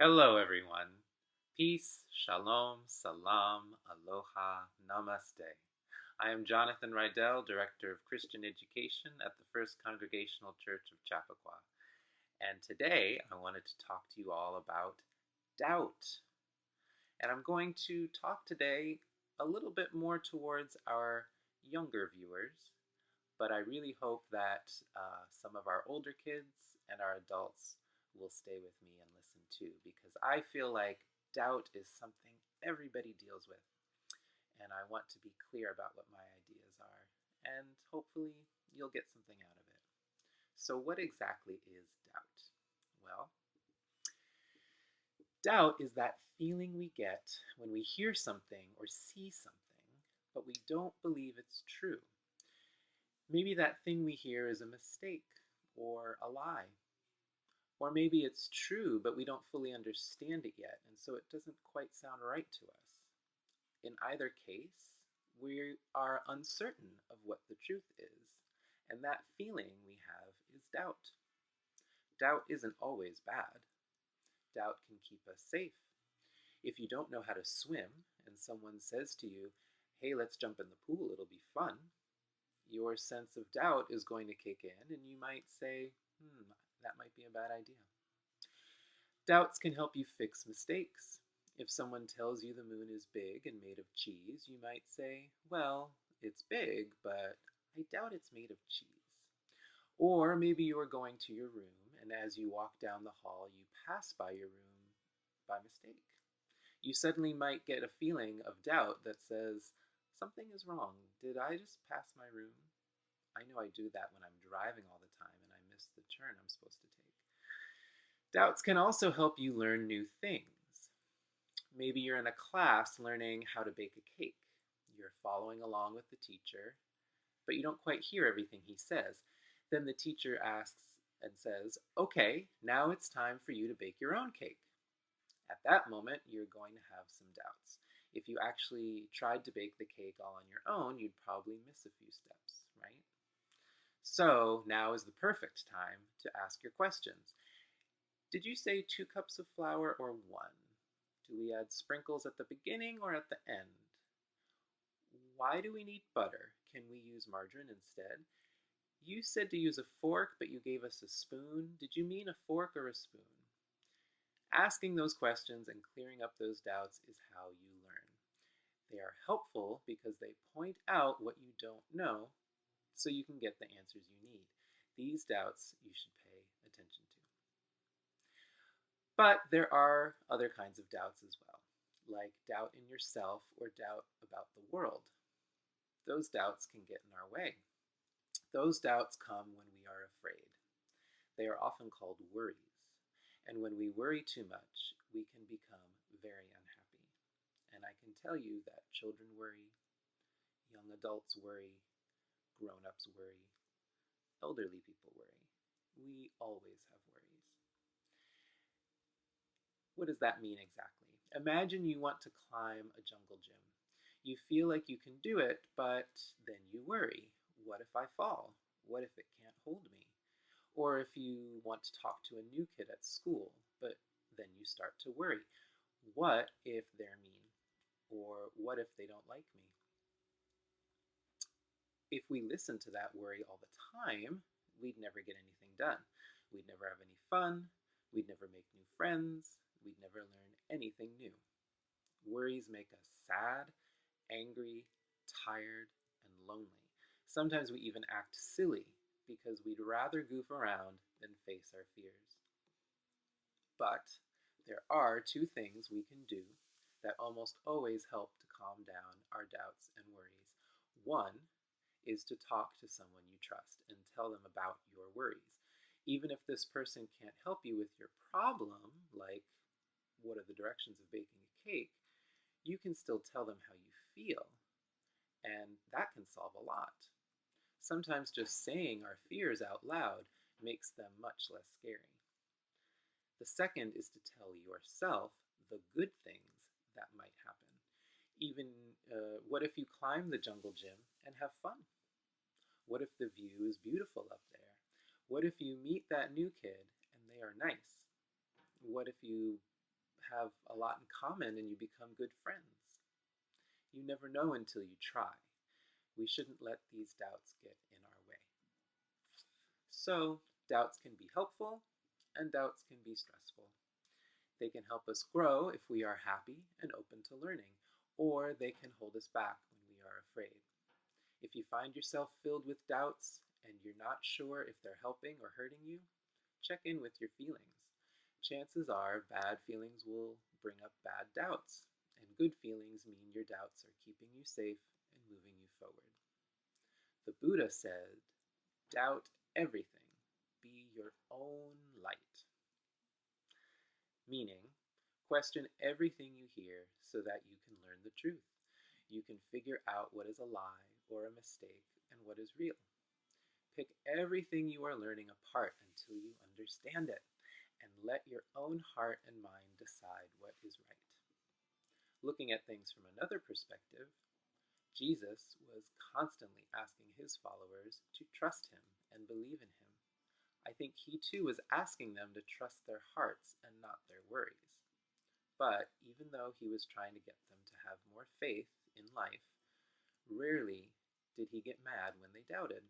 Hello, everyone. Peace, shalom, salam, aloha, namaste. I am Jonathan Rydell, Director of Christian Education at the First Congregational Church of Chappaqua. And today I wanted to talk to you all about doubt. And I'm going to talk today a little bit more towards our younger viewers, but I really hope that some of our older kids and our adults will stay with me and listen too, because I feel like doubt is something everybody deals with, and I want to be clear about what my ideas are, and hopefully you'll get something out of it. So, what exactly is doubt? Well, doubt is that feeling we get when we hear something or see something, but we don't believe it's true. Maybe that thing we hear is a mistake or a lie. Or maybe it's true, but we don't fully understand it yet, and so it doesn't quite sound right to us. In either case, we are uncertain of what the truth is, and that feeling we have is doubt. Doubt isn't always bad. Doubt can keep us safe. If you don't know how to swim and someone says to you, "Hey, let's jump in the pool, it'll be fun," your sense of doubt is going to kick in, and you might say, that might be a bad idea. Doubts can help you fix mistakes. If someone tells you the moon is big and made of cheese, you might say, "Well, it's big, but I doubt it's made of cheese." Or maybe you are going to your room, and as you walk down the hall, you pass by your room by mistake. You suddenly might get a feeling of doubt that says, "Something is wrong. Did I just pass my room?" I know I do that when I'm driving all the time and I miss the turn I'm supposed to take. Doubts can also help you learn new things. Maybe you're in a class learning how to bake a cake. You're following along with the teacher, but you don't quite hear everything he says. Then the teacher asks and says, "Okay, now it's time for you to bake your own cake." At that moment, you're going to have some doubts. If you actually tried to bake the cake all on your own, you'd probably miss a few steps, right? So now is the perfect time to ask your questions. Did you say 2 cups of flour or one? Do we add sprinkles at the beginning or at the end? Why do we need butter? Can we use margarine instead? You said to use a fork, but you gave us a spoon. Did you mean a fork or a spoon? Asking those questions and clearing up those doubts is how you learn. They are helpful because they point out what you don't know so you can get the answers you need. These doubts you should pay attention to. But there are other kinds of doubts as well, like doubt in yourself or doubt about the world. Those doubts can get in our way. Those doubts come when we are afraid. They are often called worries. And when we worry too much, we can become very unhappy. And I can tell you that children worry, young adults worry, grown-ups worry, elderly people worry. We always have worries. What does that mean exactly? Imagine you want to climb a jungle gym. You feel like you can do it, but then you worry. What if I fall? What if it can't hold me? Or if you want to talk to a new kid at school, but then you start to worry. What if they're mean? Or what if they don't like me? If we listen to that worry all the time, we'd never get anything done. We'd never have any fun. We'd never make new friends. We'd never learn anything new. Worries make us sad, angry, tired, and lonely. Sometimes we even act silly because we'd rather goof around than face our fears. But there are 2 things we can do that almost always help to calm down our doubts and worries. One is to talk to someone you trust and tell them about your worries. Even if this person can't help you with your problem, like what are the directions of baking a cake, you can still tell them how you feel, and that can solve a lot. Sometimes just saying our fears out loud makes them much less scary. The second is to tell yourself the good things that might happen. Even what if you climb the jungle gym and have fun? What if the view is beautiful up there? What if you meet that new kid and they are nice? What if you have a lot in common and you become good friends. You never know until you try. We shouldn't let these doubts get in our way. So, doubts can be helpful and doubts can be stressful. They can help us grow if we are happy and open to learning, or they can hold us back when we are afraid. If you find yourself filled with doubts and you're not sure if they're helping or hurting you, check in with your feelings. Chances are bad feelings will bring up bad doubts, and good feelings mean your doubts are keeping you safe and moving you forward. The Buddha said, doubt everything, be your own light. Meaning, question everything you hear so that you can learn the truth. You can figure out what is a lie or a mistake and what is real. Pick everything you are learning apart until you understand it, and let your own heart and mind decide what is right. Looking at things from another perspective, Jesus was constantly asking his followers to trust him and believe in him. I think he too was asking them to trust their hearts and not their worries. But even though he was trying to get them to have more faith in life, rarely did he get mad when they doubted.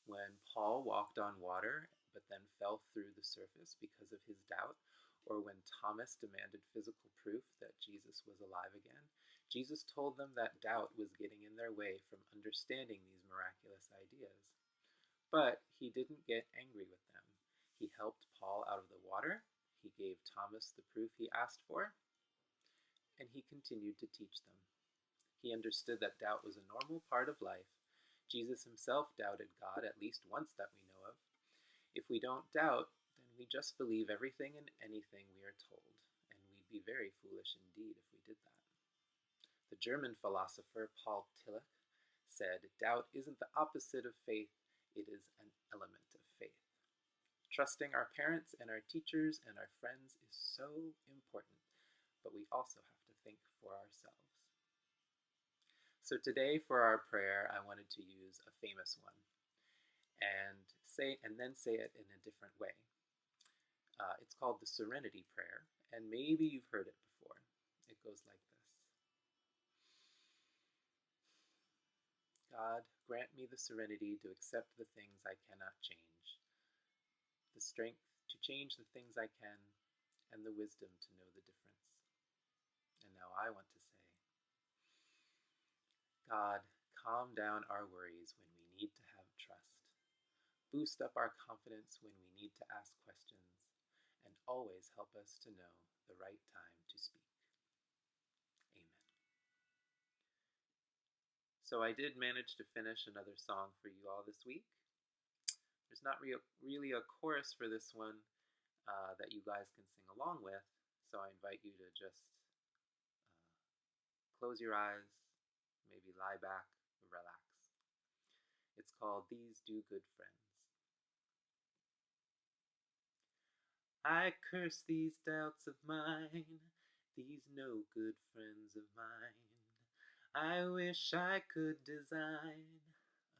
When Paul walked on water but then fell through the surface because of his doubt, or when Thomas demanded physical proof that Jesus was alive again, Jesus told them that doubt was getting in their way from understanding these miraculous ideas. But he didn't get angry with them. He helped Paul out of the water, he gave Thomas the proof he asked for, and he continued to teach them. He understood that doubt was a normal part of life. Jesus himself doubted God at least once that we know of. If we don't doubt, then we just believe everything and anything we are told, and we'd be very foolish indeed if we did that. The German philosopher Paul Tillich said, doubt isn't the opposite of faith, it is an element of faith. Trusting our parents and our teachers and our friends is so important, but we also have to think for ourselves. So today for our prayer, I wanted to use a famous one and then say it in a different way. It's called the Serenity Prayer, and maybe you've heard it before. It goes like this. God, grant me the serenity to accept the things I cannot change, the strength to change the things I can, and the wisdom to know the difference. And now I want to say, God, calm down our worries when we need to have trust. Boost up our confidence when we need to ask questions, and always help us to know the right time to speak. Amen. So I did manage to finish another song for you all this week. There's not really a chorus for this one that you guys can sing along with, so I invite you to just close your eyes, maybe lie back, relax. It's called These Do Good Friends. I curse these doubts of mine, these no good friends of mine. I wish I could design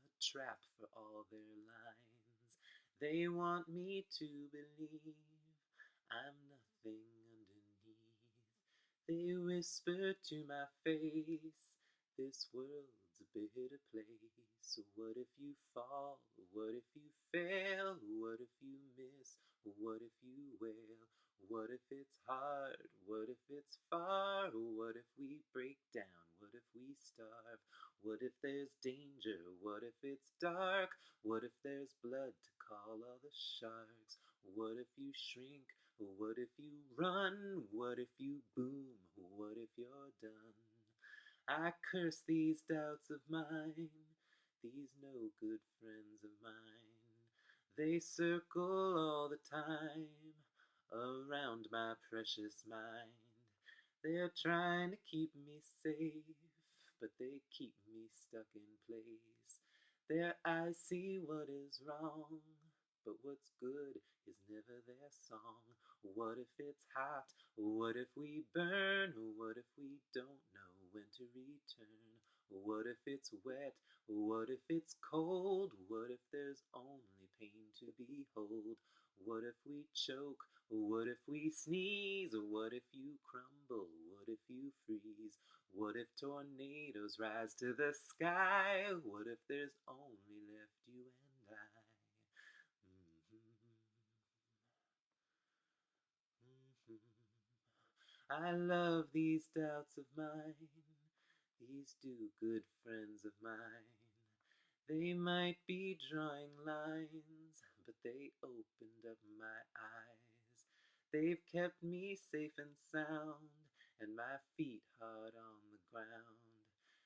a trap for all their lines. They want me to believe I'm nothing underneath. They whisper to my face, this world's a bitter place. So what if you fall? What if you fail? What if you miss? What if you wail? What if it's hard? What if it's far? What if we break down? What if we starve? What if there's danger? What if it's dark? What if there's blood to call all the sharks? What if you shrink? What if you run? What if you boom? What if you're done? I curse these doubts of mine, these no good friends of mine. They circle all the time around my precious mind. They're trying to keep me safe, but they keep me stuck in place. Their eyes see what is wrong, but what's good is never their song. What if it's hot? What if we burn? What if we don't know when to return? What if it's wet? What if it's cold? What if there's only pain to behold? What if we choke? What if we sneeze? What if you crumble? What if you freeze? What if tornadoes rise to the sky? What if there's only left you and I? I love these doubts of mine, these do-good friends of mine. They might be drawing lines, but they opened up my eyes. They've kept me safe and sound, and my feet hard on the ground.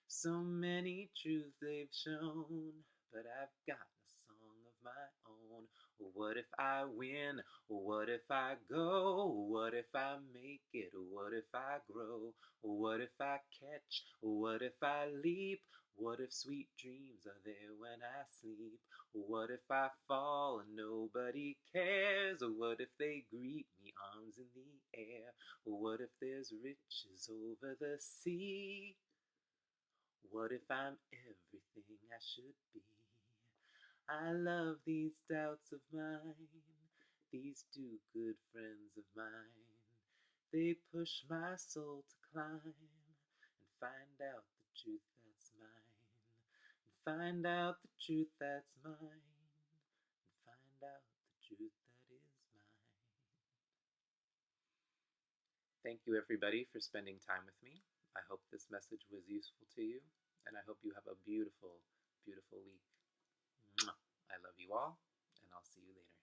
So many truths they've shown, but I've got a song of my own. What if I win? What if I go? What if I make it? What if I grow? What if I catch? What if I leap? What if sweet dreams are there when I sleep? What if I fall and nobody cares? What if they greet me arms in the air? What if there's riches over the sea? What if I'm everything I should be? I love these doubts of mine, these do-good friends of mine. They push my soul to climb and find out the truth that's mine. And find out the truth that's mine. And find out the truth that is mine. Thank you, everybody, for spending time with me. I hope this message was useful to you, and I hope you have a beautiful, beautiful week. I love you all, and I'll see you later.